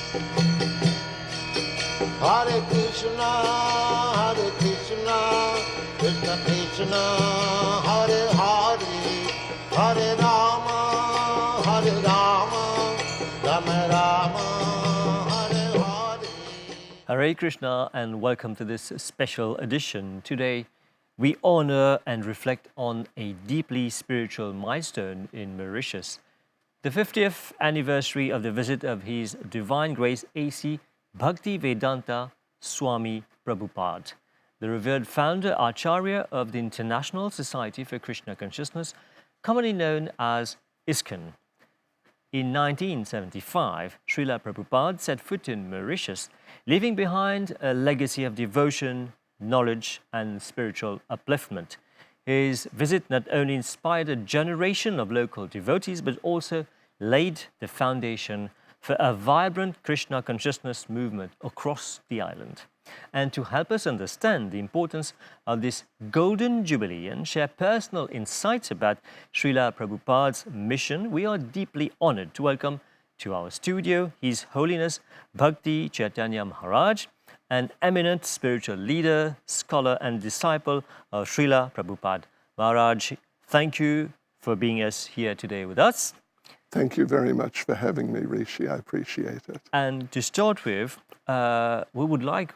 Hare Krishna, Krishna Krishna, Hare Hare, Hare Rama, Rama Rama, Hare Hare. Hare Krishna and welcome to this special edition. Today, we honor and reflect on a deeply spiritual milestone in Mauritius, the 50th anniversary of the visit of His Divine Grace A.C. Bhakti Vedanta Swami Prabhupada, the revered founder Acharya of the International Society for Krishna Consciousness, commonly known as ISKCON. In 1975, Srila Prabhupada set foot in Mauritius, leaving behind a legacy of devotion, knowledge, and spiritual upliftment. His visit not only inspired a generation of local devotees, but also laid the foundation for a vibrant Krishna consciousness movement across the island. And to help us understand the importance of this golden jubilee and share personal insights about Srila Prabhupada's mission, we are deeply honored to welcome to our studio His Holiness Bhakti Chaitanya Maharaj, an eminent spiritual leader, scholar, and disciple of Srila Prabhupada. Maharaj, thank you for being here today with us. Thank you very much for having me, Rishi. I appreciate it. And to start with, we would like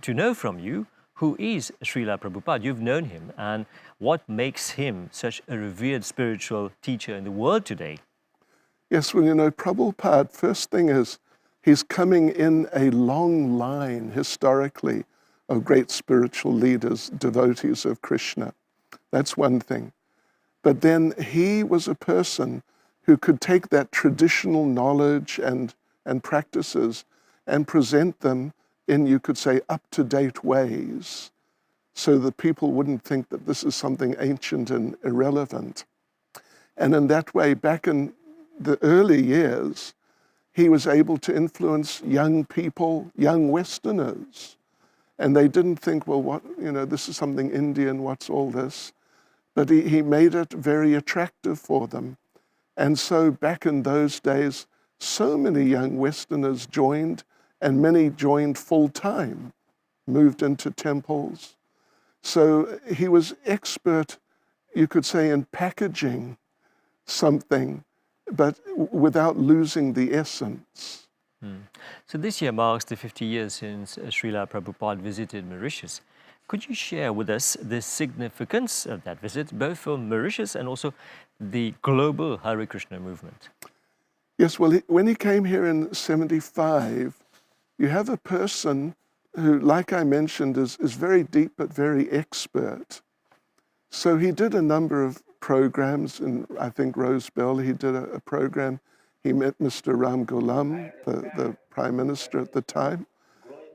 to know from you, who is Srila Prabhupada? You've known him, and what makes him such a revered spiritual teacher in the world today? Yes, well, Prabhupada, first thing is, he's coming in a long line, historically, of great spiritual leaders, devotees of Krishna. That's one thing. But then he was a person who could take that traditional knowledge and practices and present them in, you could say, up-to-date ways, so that people wouldn't think that this is something ancient and irrelevant. And in that way, back in the early years, he was able to influence young people, young Westerners. And they didn't think, well, this is something Indian, what's all this? But he made it very attractive for them. And so back in those days, so many young Westerners joined, and many joined full-time, moved into temples. So he was expert, you could say, in packaging something, but without losing the essence. So this year marks the 50 years since Srila Prabhupada visited Mauritius. Could you share with us the significance of that visit, both for Mauritius and also the global Hare Krishna movement? Yes, well, when he came here in 75, you have a person who, like I mentioned, is very deep but very expert. So he did a number of programs in, I think, Rosebell. He did a program. He met Mr. Ram Ghulam, the Prime Minister at the time.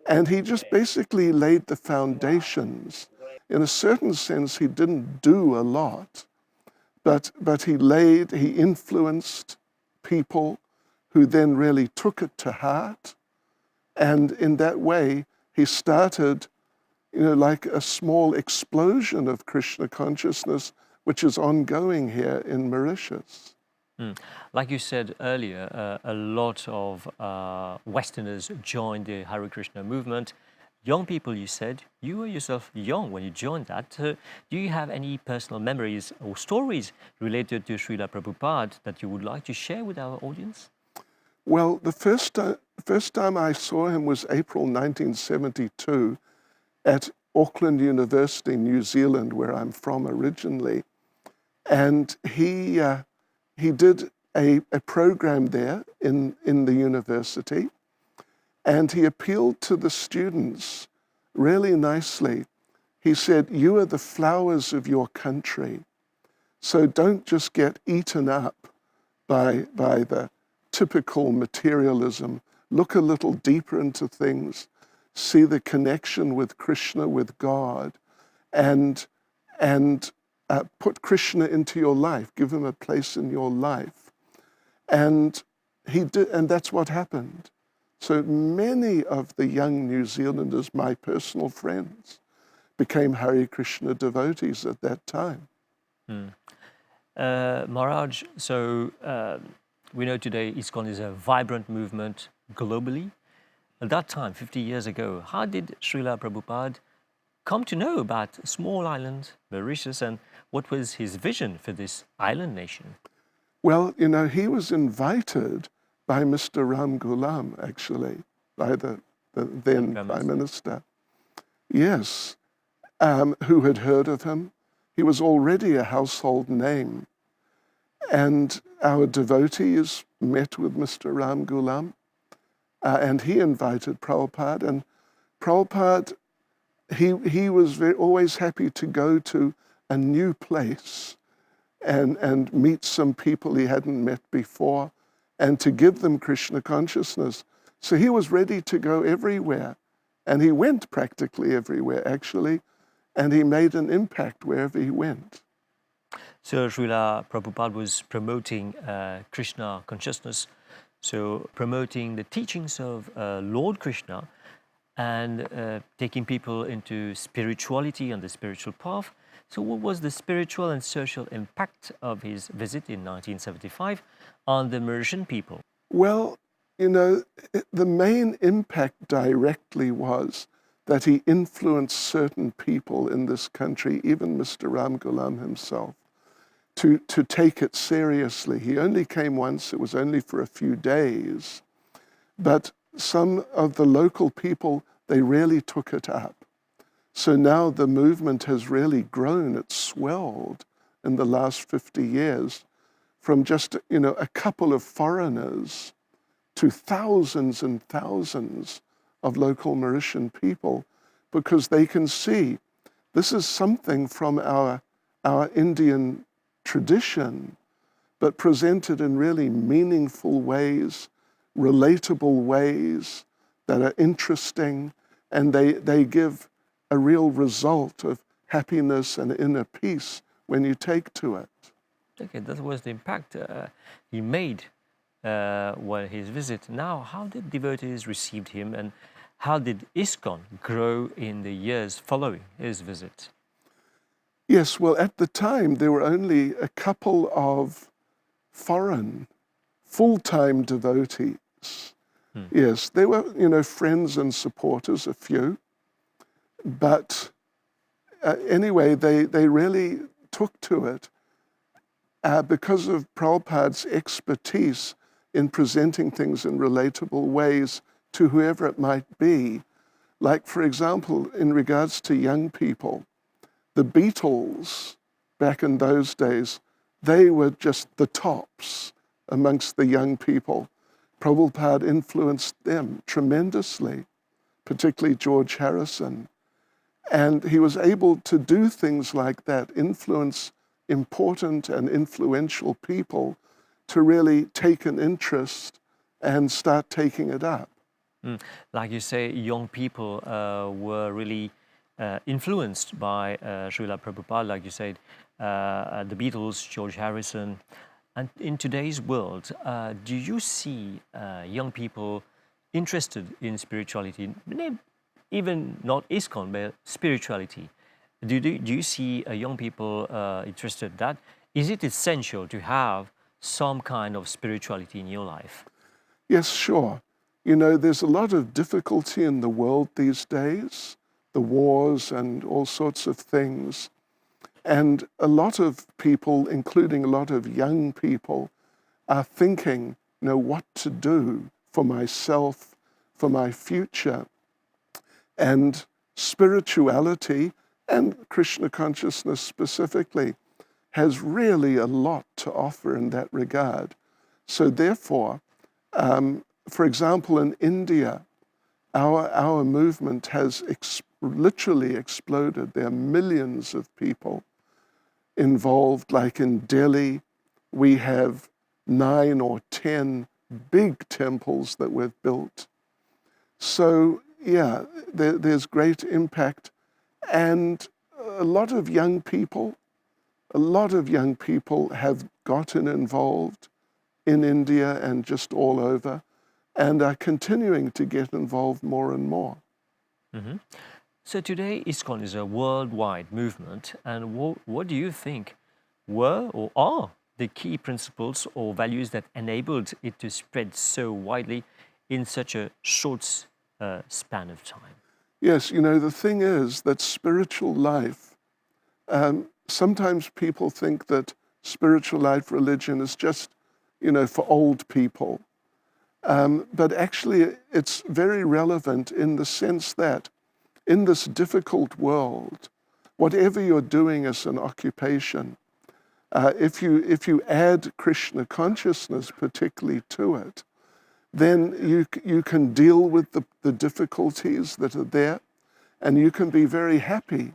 And he just basically laid the foundations. In a certain sense, he didn't do a lot, but he influenced people who then really took it to heart. And in that way, he started, like a small explosion of Krishna consciousness, which is ongoing here in Mauritius. Like you said earlier, a lot of Westerners joined the Hare Krishna movement. Young people, you said, you were yourself young when you joined that. Do you have any personal memories or stories related to Srila Prabhupada that you would like to share with our audience? Well, the first time I saw him was April 1972 at Auckland University, New Zealand, where I'm from originally. And he did a program there in the university, and he appealed to the students really nicely. He said, "You are the flowers of your country, so don't just get eaten up by the typical materialism. Look a little deeper into things, see the connection with Krishna, with God, and put Krishna into your life, give him a place in your life." And he did, and that's what happened. So many of the young New Zealanders, my personal friends, became Hare Krishna devotees at that time. Maharaj, so We know today ISKCON is a vibrant movement globally. At that time, 50 years ago, how did Srila Prabhupada come to know about a small island, Mauritius, and what was his vision for this island nation? Well, he was invited by Mr. Ram Ghulam, actually, by the then Prime Minister. Yes, who had heard of him. He was already a household name. And our devotees met with Mr. Ram Ghulam, and he invited Prabhupada. And Prabhupada, he was always happy to go to a new place and meet some people he hadn't met before and to give them Krishna consciousness. So he was ready to go everywhere. And he went practically everywhere, actually, and he made an impact wherever he went. So Srila Prabhupada was promoting Krishna consciousness, so promoting the teachings of Lord Krishna and taking people into spirituality and the spiritual path. So what was the spiritual and social impact of his visit in 1975 on the Mauritian people? Well, the main impact directly was that he influenced certain people in this country, even Mr. Ram Ghulam himself, to take it seriously. He only came once, it was only for a few days, but some of the local people, they really took it up. So now the movement has really grown, it's swelled in the last 50 years from just, a couple of foreigners to thousands and thousands of local Mauritian people, because they can see this is something from our Indian tradition, but presented in really meaningful ways, relatable ways that are interesting, and they give a real result of happiness and inner peace when you take to it. Okay, that was the impact he made while his visit. Now, how did devotees receive him, and how did ISKCON grow in the years following his visit? Yes, well, at the time, there were only a couple of foreign, full-time devotees. Yes, they were, friends and supporters, a few. But anyway, they really took to it because of Prabhupada's expertise in presenting things in relatable ways to whoever it might be. Like, for example, in regards to young people, the Beatles, back in those days, they were just the tops amongst the young people. Prabhupada influenced them tremendously, particularly George Harrison. And he was able to do things like that, influence important and influential people to really take an interest and start taking it up. Like you say, young people were really influenced by Srila Prabhupada, like you said, the Beatles, George Harrison. And in today's world, do you see young people interested in spirituality, even not ISKCON, but spirituality? Do you see young people interested in that? Is it essential to have some kind of spirituality in your life? Yes, sure. There's a lot of difficulty in the world these days, the wars and all sorts of things. And a lot of people, including a lot of young people, are thinking, what to do for myself, for my future. And spirituality, and Krishna consciousness specifically, has really a lot to offer in that regard. So therefore, for example, in India, our movement has literally exploded. There are millions of people involved. Like in Delhi, we have 9 or 10 big temples that we've built. So yeah, there's great impact. And a lot of young people have gotten involved in India and just all over, and are continuing to get involved more and more. So today, ISKCON is a worldwide movement, and what do you think were or are the key principles or values that enabled it to spread so widely in such a short span of time? Yes, the thing is that spiritual life, sometimes people think that spiritual life religion is just, for old people. But actually, it's very relevant in the sense that in this difficult world, whatever you're doing as an occupation, if you add Krishna consciousness particularly to it, then you can deal with the difficulties that are there, and you can be very happy.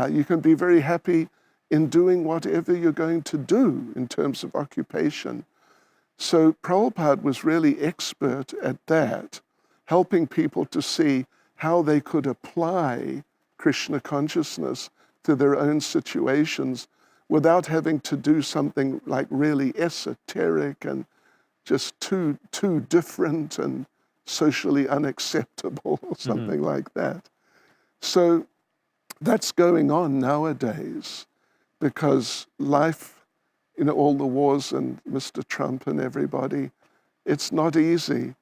You can be very happy in doing whatever you're going to do in terms of occupation. So Prabhupada was really expert at that, helping people to see how they could apply Krishna consciousness to their own situations without having to do something like really esoteric and just too different and socially unacceptable or something like that. So that's going on nowadays because life, all the wars and Mr. Trump and everybody, it's not easy.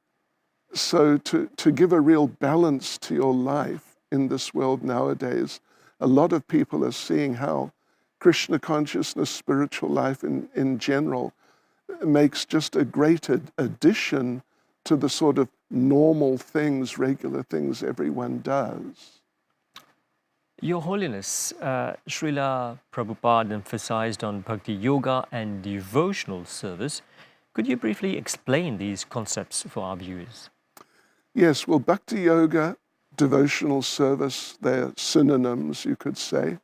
So to give a real balance to your life in this world nowadays, a lot of people are seeing how Krishna consciousness, spiritual life in general, makes just a great addition to the sort of normal things, regular things everyone does. Your Holiness, Srila Prabhupada emphasized on Bhakti Yoga and devotional service. Could you briefly explain these concepts for our viewers? Yes, well, Bhakti Yoga, devotional service, they're synonyms, you could say.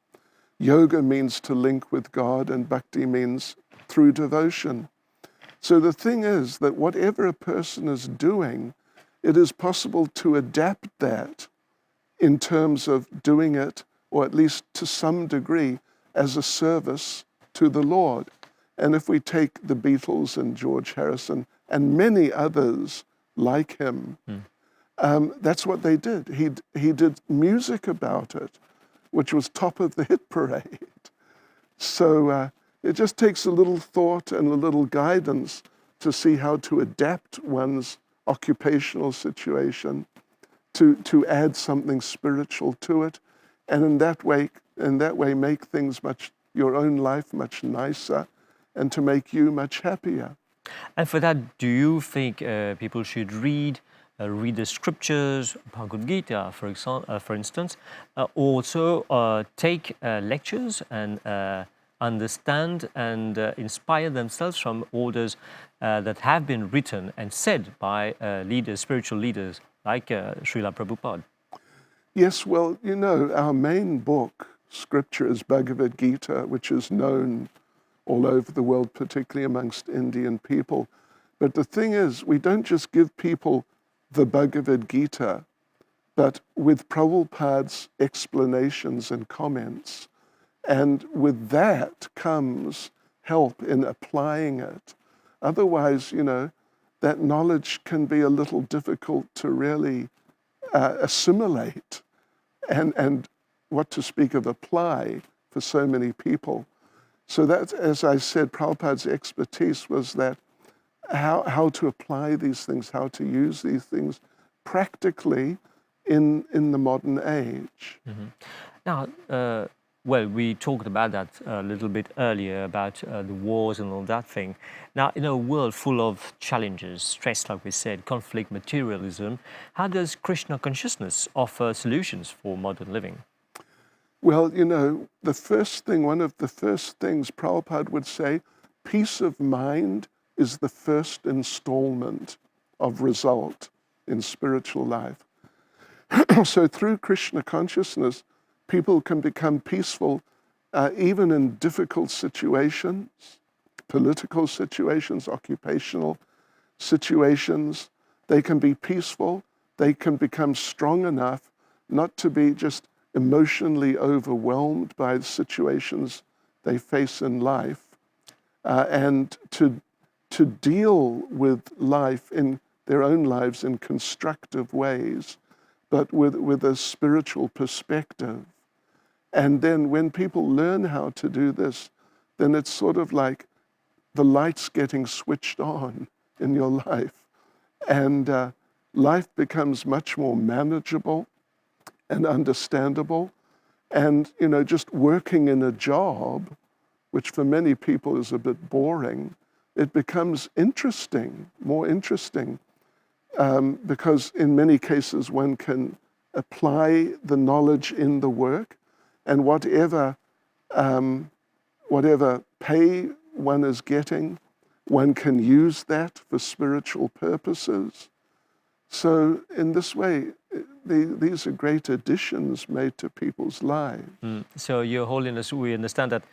Yoga means to link with God, and Bhakti means through devotion. So the thing is that whatever a person is doing, it is possible to adapt that in terms of doing it, or at least to some degree, as a service to the Lord. And if we take the Beatles and George Harrison and many others like him, that's what they did. He did music about it, which was top of the hit parade. So it just takes a little thought and a little guidance to see how to adapt one's occupational situation to add something spiritual to it, and in that way make things your own life much nicer, and to make you much happier. And for that, do you think people should read the scriptures, Bhagavad Gita, for instance, also take lectures and understand and inspire themselves from orders that have been written and said by spiritual leaders like Srila Prabhupada? Yes, well, our main book, scripture, is Bhagavad Gita, which is known all over the world, particularly amongst Indian people. But the thing is, we don't just give people the Bhagavad Gita, but with Prabhupada's explanations and comments. And with that comes help in applying it. Otherwise, that knowledge can be a little difficult to really assimilate and what to speak of apply for so many people. So that, as I said, Prabhupada's expertise was that how to apply these things, how to use these things practically in the modern age. Now, well, we talked about that a little bit earlier about the wars and all that thing. Now, in a world full of challenges, stress, like we said, conflict, materialism, how does Krishna consciousness offer solutions for modern living? Well, one of the first things Prabhupada would say, peace of mind is the first installment of result in spiritual life. So through Krishna consciousness, people can become peaceful even in difficult situations, political situations, occupational situations. They can be peaceful. They can become strong enough not to be just emotionally overwhelmed by the situations they face in life, and to deal with life in their own lives in constructive ways, but with a spiritual perspective. And then when people learn how to do this, then it's sort of like the light's getting switched on in your life. And life becomes much more manageable and understandable. And, just working in a job, which for many people is a bit boring, it becomes interesting, more interesting, because in many cases one can apply the knowledge in the work, and whatever pay one is getting, one can use that for spiritual purposes. So in this way, these are great additions made to people's lives. So, Your Holiness, we understand that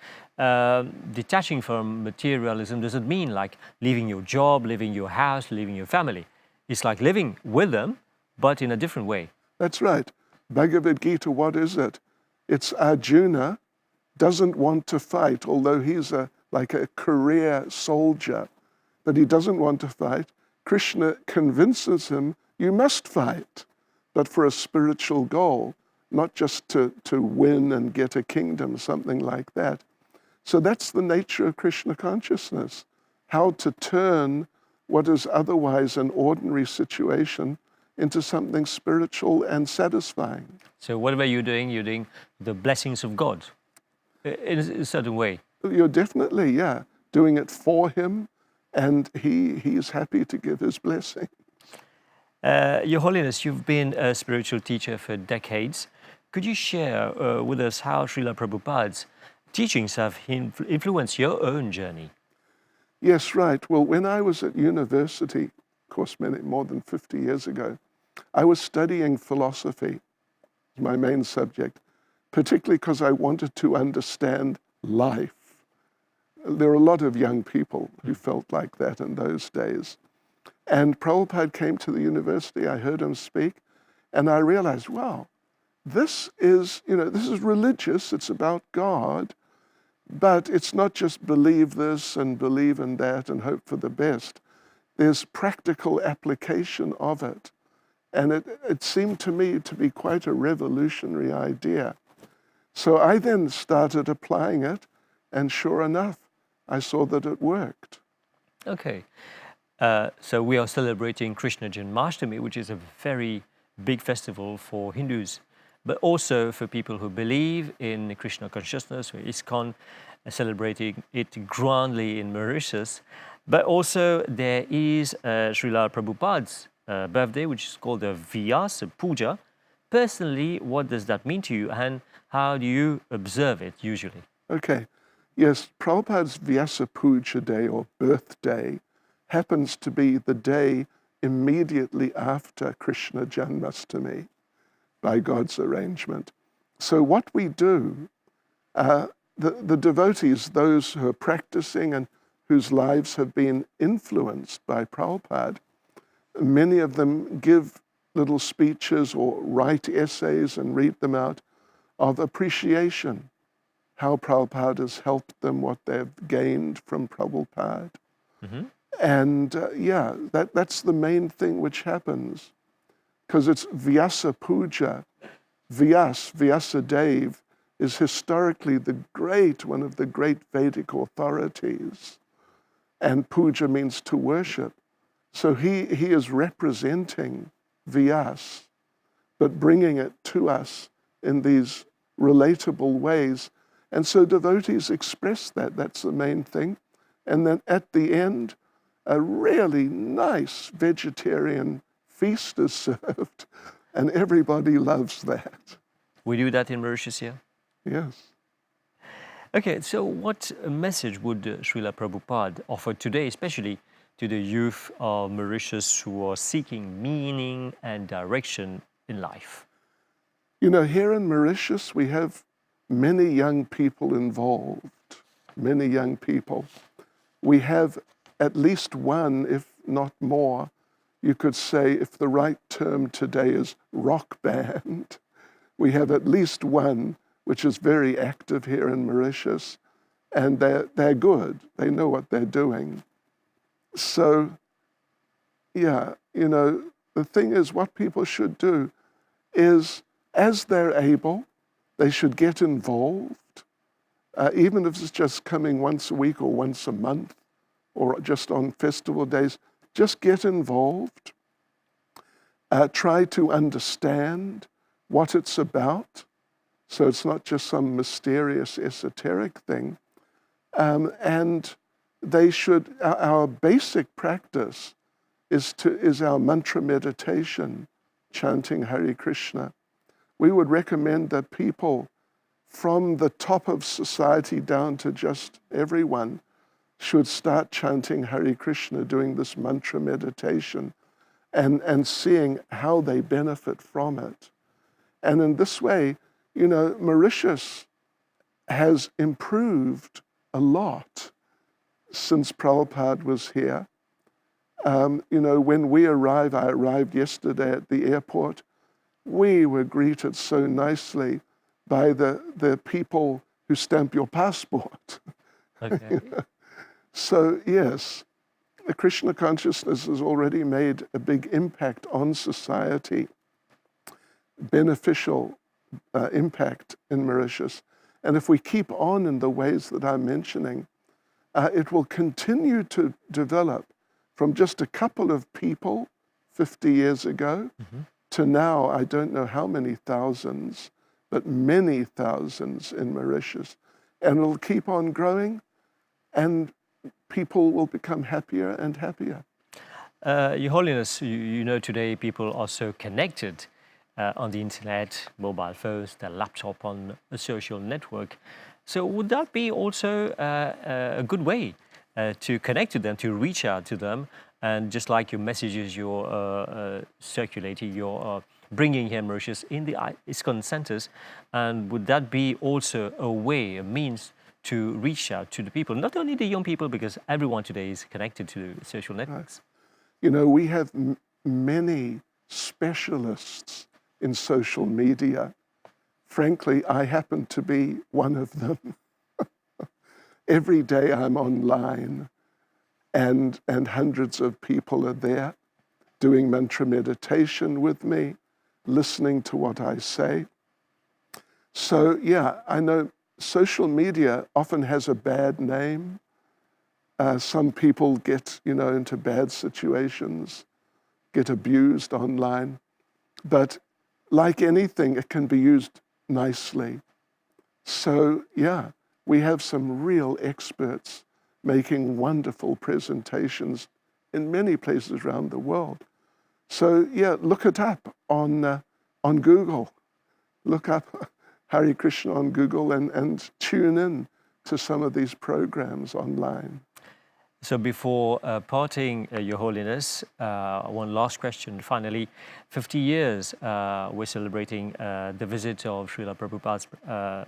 detaching from materialism doesn't mean like leaving your job, leaving your house, leaving your family. It's like living with them, but in a different way. That's right. Bhagavad Gita, what is it? It's Arjuna doesn't want to fight, although he's like a career soldier, but he doesn't want to fight. Krishna convinces him, you must fight, but for a spiritual goal, not just to win and get a kingdom, something like that. So that's the nature of Krishna consciousness, how to turn what is otherwise an ordinary situation into something spiritual and satisfying. So whatever you're doing the blessings of God in a certain way. You're definitely, doing it for him, and he is happy to give his blessing. Your Holiness, you've been a spiritual teacher for decades. Could you share with us how Srila Prabhupada's teachings have influenced your own journey? Yes, right. Well, when I was at university, of course, more than 50 years ago, I was studying philosophy, my main subject, particularly because I wanted to understand life. There were a lot of young people who felt like that in those days. And Prabhupada came to the university, I heard him speak, and I realized, wow, this is religious, it's about God, but it's not just believe this and believe in that and hope for the best. There's practical application of it. And it seemed to me to be quite a revolutionary idea. So I then started applying it, and sure enough, I saw that it worked. Okay. So we are celebrating Krishna Janmashtami, which is a very big festival for Hindus, but also for people who believe in Krishna Consciousness, or ISKCON, celebrating it grandly in Mauritius. But also there is Srila Prabhupada's birthday, which is called the Vyasa puja. Personally, what does that mean to you, and how do you observe it usually? Okay. Yes, Prabhupada's Vyasa Puja Day, or birthday, happens to be the day immediately after Krishna Janmashtami, by God's arrangement. So what we do, the devotees, those who are practicing and whose lives have been influenced by Prabhupada, many of them give little speeches or write essays and read them out of appreciation, how Prabhupada has helped them, what they've gained from Prabhupada. Mm-hmm. And that's the main thing which happens, because it's Vyasa Puja. Vyasa Dev is historically one of the great Vedic authorities. And puja means to worship. So he is representing Vyas, but bringing it to us in these relatable ways. And so devotees express that. That's the main thing. And then at the end, a really nice vegetarian feast is served, and everybody loves that. We do that in Mauritius here? Yes. Okay, so what message would Srila Prabhupada offer today, especially to the youth of Mauritius who are seeking meaning and direction in life? Here in Mauritius, we have many young people involved, many young people. We have at least one, if not more, you could say, if the right term today is rock band, we have at least one which is very active here in Mauritius, and they're good. They know what they're doing. So, the thing is, what people should do is, as they're able, they should get involved, even if it's just coming once a week or once a month or just on festival days, just get involved. Try to understand what it's about. So it's not just some mysterious, esoteric thing. And they should, our basic practice is our mantra meditation, chanting Hare Krishna. We would recommend that people from the top of society down to just everyone should start chanting Hare Krishna, doing this mantra meditation, and seeing how they benefit from it. And in this way, you know, Mauritius has improved a lot since Prabhupada was here. You know, when we arrived, I arrived yesterday at the airport, we were greeted so nicely by the people who stamp your passport. Okay. You know? So yes, the Krishna consciousness has already made a big impact on society, beneficial impact in Mauritius. And if we keep on in the ways that I'm mentioning, it will continue to develop from just a couple of people 50 years ago to now, I don't know how many thousands, but many thousands in Mauritius. And it'll keep on growing, and people will become happier and happier. Your Holiness, you know today people are so connected on the internet, mobile phones, their laptop, on a social network. So would that be also a good way to connect to them, to reach out to them, and just like your messages you're circulating, you're bringing here Mauritius in the ISKCON centers, and would that be also a way, a means to reach out to the people, not only the young people, because everyone today is connected to social networks? You know, we have many specialists in social media. Frankly, I happen to be one of them. Every day I'm online, and hundreds of people are there doing mantra meditation with me, listening to what I say. So yeah, I know social media often has a bad name. Some people get, you know, into bad situations, get abused online. But like anything, it can be used nicely. So yeah, we have some real experts making wonderful presentations in many places around the world. So yeah, look it up on Google. Look up Hare Krishna on Google and tune in to some of these programs online. So before parting, Your Holiness, one last question. Finally, 50 years we're celebrating the visit of Srila Prabhupada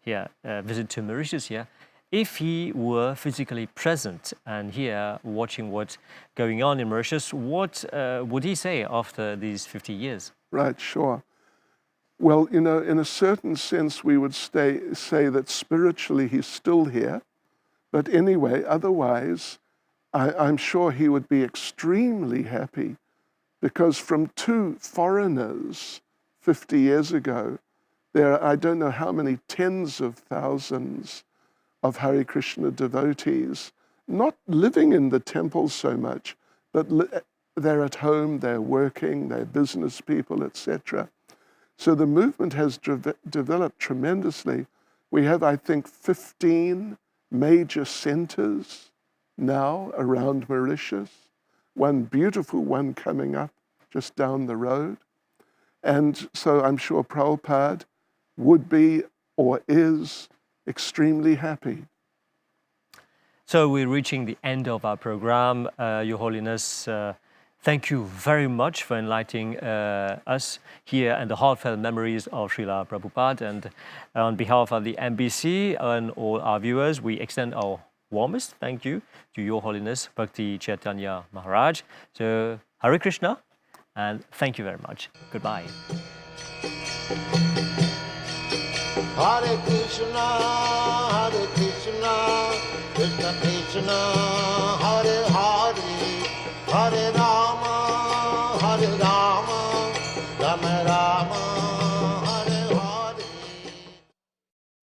here, visit to Mauritius here. If he were physically present and here watching what's going on in Mauritius, what would he say after these 50 years? Right, sure. Well, you know, in a certain sense, we would say that spiritually he's still here. But anyway, otherwise, I'm sure he would be extremely happy, because from two foreigners 50 years ago, there are, I don't know how many tens of thousands of Hare Krishna devotees, not living in the temple so much, but they're at home, they're working, they're business people, etc. So the movement has developed tremendously. We have, I think, 15 major centers now around Mauritius, one beautiful one coming up just down the road. And so I'm sure Prabhupada would be or is extremely happy. So we're reaching the end of our program. Your Holiness, thank you very much for enlightening us here and the heartfelt memories of Srila Prabhupada. And on behalf of the MBC and all our viewers, we extend our warmest thank you to Your Holiness Bhakti Chaitanya Maharaj. So Hare Krishna, and thank you very much. Goodbye. Hare Krishna, Krishna Krishna,